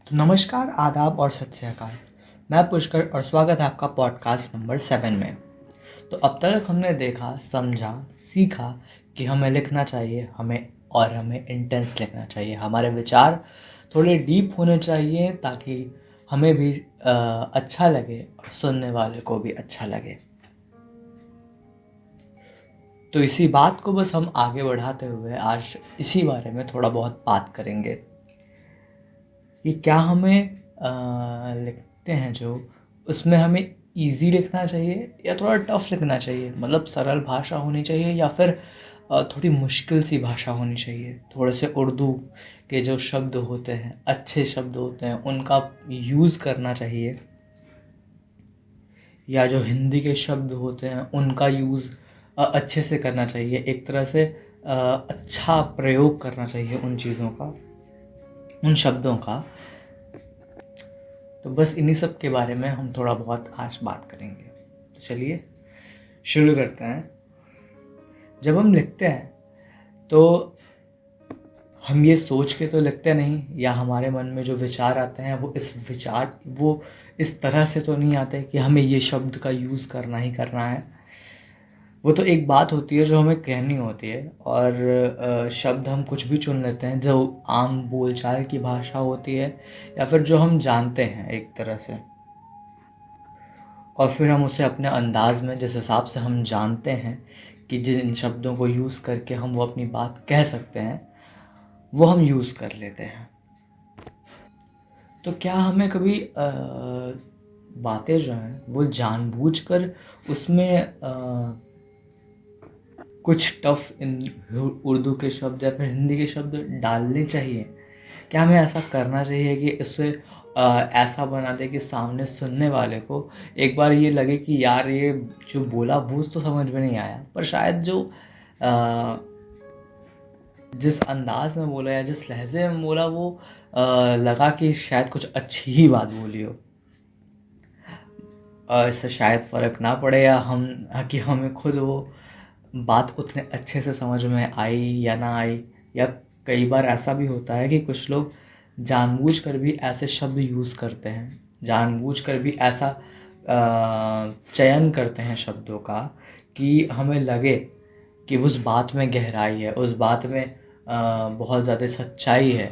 तो नमस्कार, आदाब और सत श्री अकाल। मैं पुष्कर और स्वागत है आपका पॉडकास्ट नंबर 7 में। तो अब तक हमने देखा, समझा, सीखा कि हमें लिखना चाहिए, हमें इंटेंस लिखना चाहिए। हमारे विचार थोड़े डीप होने चाहिए ताकि हमें भी अच्छा लगे और सुनने वाले को भी अच्छा लगे। तो इसी बात को बस हम आगे बढ़ाते हुए आज इसी बारे में थोड़ा बहुत बात करेंगे कि क्या हमें लिखते हैं जो उसमें हमें इजी लिखना चाहिए या थोड़ा टफ लिखना चाहिए। मतलब सरल भाषा होनी चाहिए या फिर थोड़ी मुश्किल सी भाषा होनी चाहिए। थोड़े से उर्दू के जो शब्द होते हैं, अच्छे शब्द होते हैं, उनका यूज़ करना चाहिए, या जो हिंदी के शब्द होते हैं उनका यूज़ अच्छे से करना चाहिए। एक तरह से अच्छा प्रयोग करना चाहिए उन चीज़ों का, उन शब्दों का। तो बस इन्हीं सब के बारे में हम थोड़ा बहुत आज बात करेंगे। तो चलिए शुरू करते हैं। जब हम लिखते हैं तो हम ये सोच के तो लिखते नहीं, या हमारे मन में जो विचार आते हैं वो इस तरह से तो नहीं आते कि हमें ये शब्द का यूज़ करना ही करना है। वो तो एक बात होती है जो हमें कहनी होती है, और शब्द हम कुछ भी चुन लेते हैं जो आम बोलचाल की भाषा होती है या फिर जो हम जानते हैं एक तरह से, और फिर हम उसे अपने अंदाज में, जिस हिसाब से हम जानते हैं कि जिन शब्दों को यूज़ करके हम वो अपनी बात कह सकते हैं, वो हम यूज़ कर लेते हैं। तो क्या हमें कभी बातें जो हैं वो जानबूझकर उसमें कुछ टफ उर्दू के शब्द या फिर हिंदी के शब्द डालने चाहिए? क्या हमें ऐसा करना चाहिए कि इससे ऐसा बना दे कि सामने सुनने वाले को एक बार ये लगे कि यार ये जो बोला वो तो समझ में नहीं आया, पर शायद जो जिस अंदाज में बोला या जिस लहजे में बोला वो लगा कि शायद कुछ अच्छी ही बात बोली हो। इससे शायद फ़र्क ना पड़े या हमें खुद वो बात उतने अच्छे से समझ में आई या ना आई। या कई बार ऐसा भी होता है कि कुछ लोग जानबूझकर भी ऐसे शब्द यूज़ करते हैं, जानबूझकर भी ऐसा चयन करते हैं शब्दों का कि हमें लगे कि उस बात में गहराई है, उस बात में बहुत ज़्यादा सच्चाई है,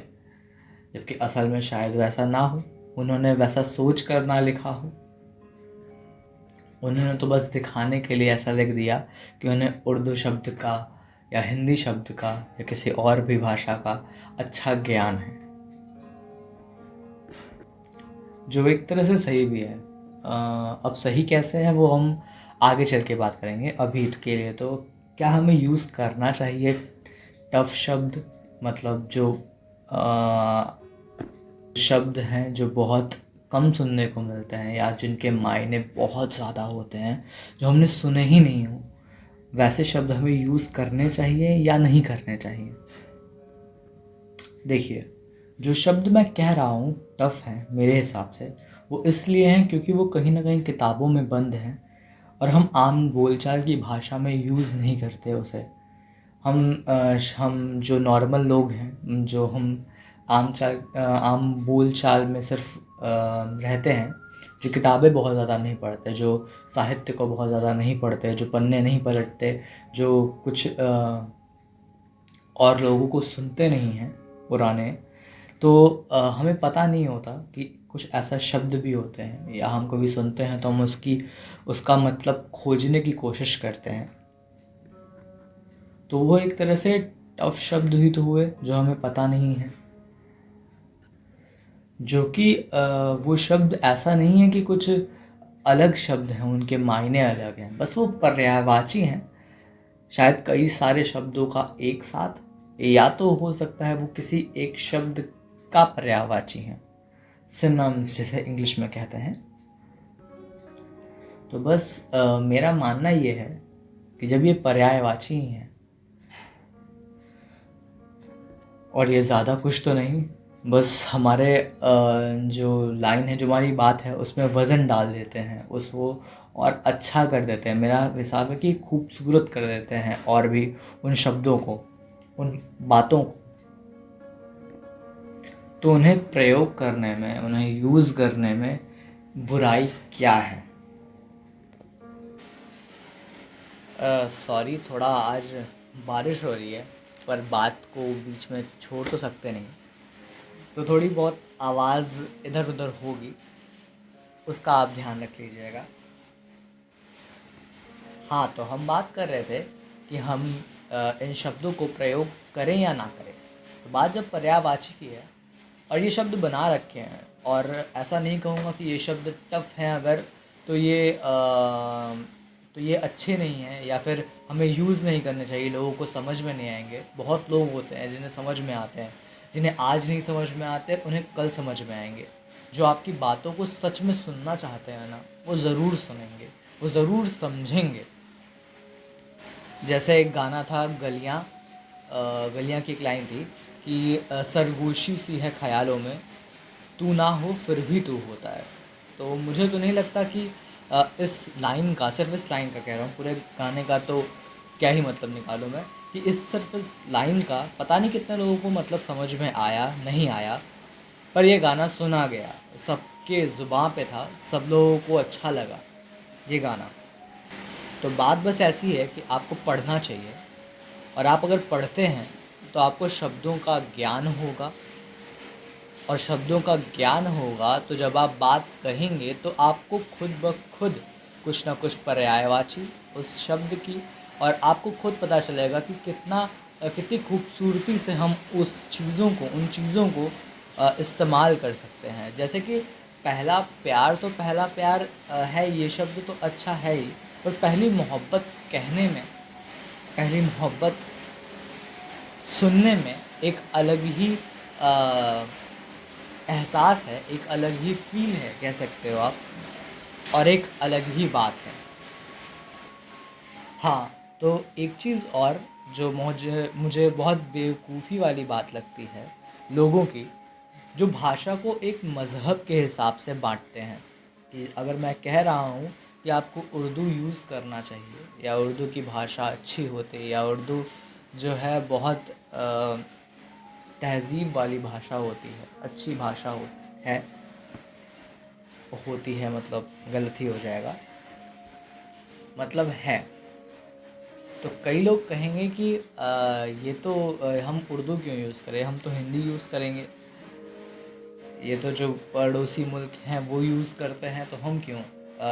जबकि असल में शायद वैसा ना हो। उन्होंने वैसा सोच कर ना लिखा हो, उन्होंने तो बस दिखाने के लिए ऐसा लिख दिया कि उन्हें उर्दू शब्द का या हिंदी शब्द का या किसी और भी भाषा का अच्छा ज्ञान है, जो एक तरह से सही भी है। अब सही कैसे है वो हम आगे चल के बात करेंगे। अभी के लिए तो क्या हमें यूज़ करना चाहिए टफ शब्द, मतलब जो शब्द हैं जो बहुत कम सुनने को मिलते हैं या जिनके मायने बहुत ज़्यादा होते हैं, जो हमने सुने ही नहीं हो, वैसे शब्द हमें यूज़ करने चाहिए या नहीं करने चाहिए? देखिए, जो शब्द मैं कह रहा हूँ टफ हैं मेरे हिसाब से, वो इसलिए हैं क्योंकि वो कहीं ना कहीं किताबों में बंद हैं और हम आम बोलचाल की भाषा में यूज़ नहीं करते उसे। हम जो नॉर्मल लोग हैं, जो हम आम बोल चाल में सिर्फ रहते हैं, जो किताबें बहुत ज़्यादा नहीं पढ़ते, जो साहित्य को बहुत ज़्यादा नहीं पढ़ते, जो पन्ने नहीं पलटते, जो कुछ और लोगों को सुनते नहीं हैं पुराने, तो हमें पता नहीं होता कि कुछ ऐसा शब्द भी होते हैं, या हम कभी सुनते हैं तो हम उसका मतलब खोजने की कोशिश करते हैं। तो वो एक तरह से टफ शब्द ही तो हुए जो हमें पता नहीं है, जो कि वो शब्द ऐसा नहीं है कि कुछ अलग शब्द हैं, उनके मायने अलग हैं, बस वो पर्यायवाची हैं। शायद कई सारे शब्दों का एक साथ, या तो हो सकता है वो किसी एक शब्द का पर्यायवाची हैं, सिनोनिम्स जैसे इंग्लिश में कहते हैं। तो बस मेरा मानना ये है कि जब ये पर्यायवाची ही हैं और ये ज़्यादा कुछ तो नहीं, बस हमारे जो लाइन है, जो हमारी बात है, उसमें वज़न डाल देते हैं, उसको और अच्छा कर देते हैं। मेरा हिसाब है कि खूबसूरत कर देते हैं और भी उन शब्दों को, उन बातों को। तो उन्हें प्रयोग करने में, उन्हें यूज़ करने में बुराई क्या है? सॉरी, थोड़ा आज बारिश हो रही है, पर बात को बीच में छोड़ तो सकते नहीं, तो थोड़ी बहुत आवाज़ इधर उधर होगी, उसका आप ध्यान रख लीजिएगा। हाँ, तो हम बात कर रहे थे कि हम इन शब्दों को प्रयोग करें या ना करें। तो बात जब पर्यायवाची की है और ये शब्द बना रखे हैं, और ऐसा नहीं कहूँगा कि ये शब्द टफ हैं अगर, तो ये अच्छे नहीं हैं या फिर हमें यूज़ नहीं करने चाहिए, लोगों को समझ में नहीं आएंगे। बहुत लोग होते हैं जिन्हें समझ में आते हैं, जिन्हें आज नहीं समझ में आते उन्हें कल समझ में आएंगे। जो आपकी बातों को सच में सुनना चाहते हैं ना, वो ज़रूर सुनेंगे, वो ज़रूर समझेंगे। जैसे एक गाना था गलियाँ, गलियाँ की एक लाइन थी कि सरगोशी सी है ख्यालों में, तू ना हो फिर भी तू होता है। तो मुझे तो नहीं लगता कि इस लाइन का, सिर्फ इस लाइन का कह रहा हूँ, पूरे गाने का तो क्या ही मतलब निकालूँ मैं, कि सिर्फ इस लाइन का पता नहीं कितने लोगों को मतलब समझ में आया नहीं आया, पर यह गाना सुना गया, सबके ज़ुबान पे था, सब लोगों को अच्छा लगा ये गाना। तो बात बस ऐसी है कि आपको पढ़ना चाहिए, और आप अगर पढ़ते हैं तो आपको शब्दों का ज्ञान होगा, और शब्दों का ज्ञान होगा तो जब आप बात कहेंगे तो आपको खुद ब खुद कुछ ना कुछ पर्यायवाची उस शब्द की, और आपको खुद पता चलेगा कि कितनी खूबसूरती से हम उस चीज़ों को, उन चीज़ों को इस्तेमाल कर सकते हैं। जैसे कि पहला प्यार, तो पहला प्यार है, ये शब्द तो अच्छा है ही, पर पहली मोहब्बत कहने में, पहली मोहब्बत सुनने में एक अलग ही अ, एहसास है, एक अलग ही फील है, कह सकते हो आप, और एक अलग ही बात है। हाँ, तो एक चीज़ और जो मुझे मुझे बहुत बेवकूफ़ी वाली बात लगती है लोगों की, जो भाषा को एक मज़हब के हिसाब से बांटते हैं, कि अगर मैं कह रहा हूँ कि आपको उर्दू यूज़ करना चाहिए, या उर्दू की भाषा अच्छी होती है, या उर्दू जो है बहुत तहज़ीब वाली भाषा होती है, अच्छी भाषा है, होती है, मतलब गलत ही हो जाएगा, मतलब है, तो कई लोग कहेंगे कि ये तो हम उर्दू क्यों यूज़ करें, हम तो हिंदी यूज़ करेंगे, ये तो जो पड़ोसी मुल्क हैं वो यूज़ करते हैं, तो हम क्यों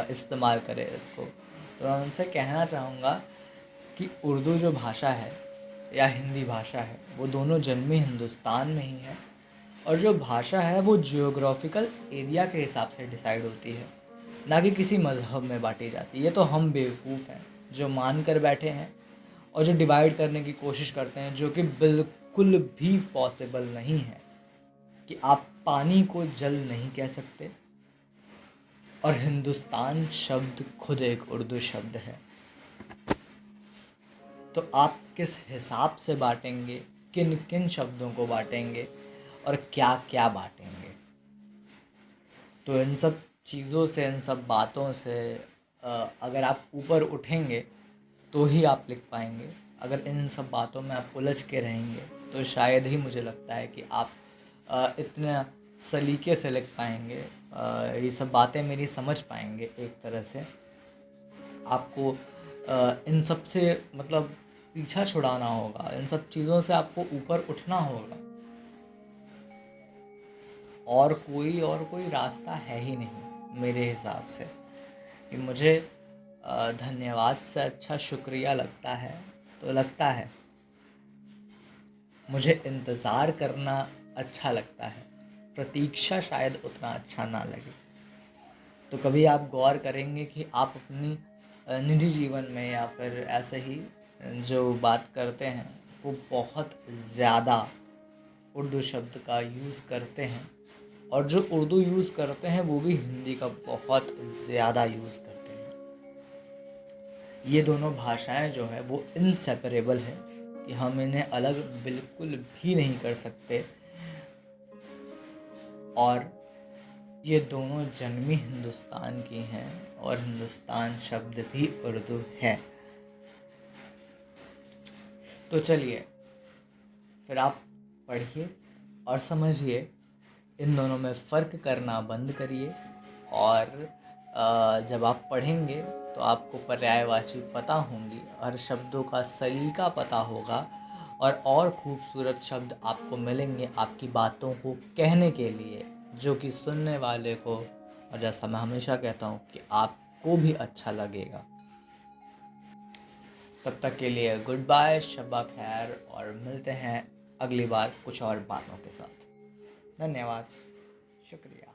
इस्तेमाल करें इसको। तो मैं उनसे कहना चाहूँगा कि उर्दू जो भाषा है या हिंदी भाषा है, वो दोनों जन्मी हिंदुस्तान में ही है, और जो भाषा है वो जियोग्राफिकल एरिया के हिसाब से डिसाइड होती है, ना कि किसी मज़हब में बांटी जाती है। ये तो हम बेवकूफ़ हैं जो मान कर बैठे हैं, और जो डिवाइड करने की कोशिश करते हैं, जो कि बिल्कुल भी पॉसिबल नहीं है। कि आप पानी को जल नहीं कह सकते, और हिंदुस्तान शब्द खुद एक उर्दू शब्द है, तो आप किस हिसाब से बांटेंगे, किन किन शब्दों को बांटेंगे, और क्या क्या बांटेंगे। तो इन सब चीज़ों से, इन सब बातों से अगर आप ऊपर उठेंगे तो ही आप लिख पाएंगे। अगर इन सब बातों में आप उलझ के रहेंगे तो शायद ही, मुझे लगता है कि आप इतने सलीके से लिख पाएंगे, ये सब बातें मेरी समझ पाएंगे एक तरह से। आपको इन सब से मतलब पीछा छुड़ाना होगा, इन सब चीज़ों से आपको ऊपर उठना होगा, और कोई रास्ता है ही नहीं मेरे हिसाब से। कि मुझे धन्यवाद से अच्छा शुक्रिया लगता है, तो लगता है मुझे इंतज़ार करना अच्छा लगता है, प्रतीक्षा शायद उतना अच्छा ना लगे। तो कभी आप गौर करेंगे कि आप अपनी निजी जीवन में या फिर ऐसे ही जो बात करते हैं, वो बहुत ज़्यादा उर्दू शब्द का यूज़ करते हैं, और जो उर्दू यूज़ करते हैं वो भी हिंदी का बहुत ज़्यादा यूज़ करते हैं। ये दोनों भाषाएं जो है वो इनसेपरेबल है, कि हम इन्हें अलग बिल्कुल भी नहीं कर सकते, और ये दोनों जन्मी हिंदुस्तान की हैं, और हिंदुस्तान शब्द भी उर्दू है। तो चलिए, फिर आप पढ़िए और समझिए इन दोनों में फ़र्क करना बंद करिए। और जब आप पढ़ेंगे तो आपको पर्यायवाची पता होंगी और शब्दों का सलीका पता होगा, और खूबसूरत शब्द आपको मिलेंगे आपकी बातों को कहने के लिए, जो कि सुनने वाले को, और जैसा मैं हमेशा कहता हूँ, कि आपको भी अच्छा लगेगा। तब तक के लिए गुड बाय, शब्बा खैर, और मिलते हैं अगली बार कुछ और बातों के साथ। धन्यवाद, शुक्रिया।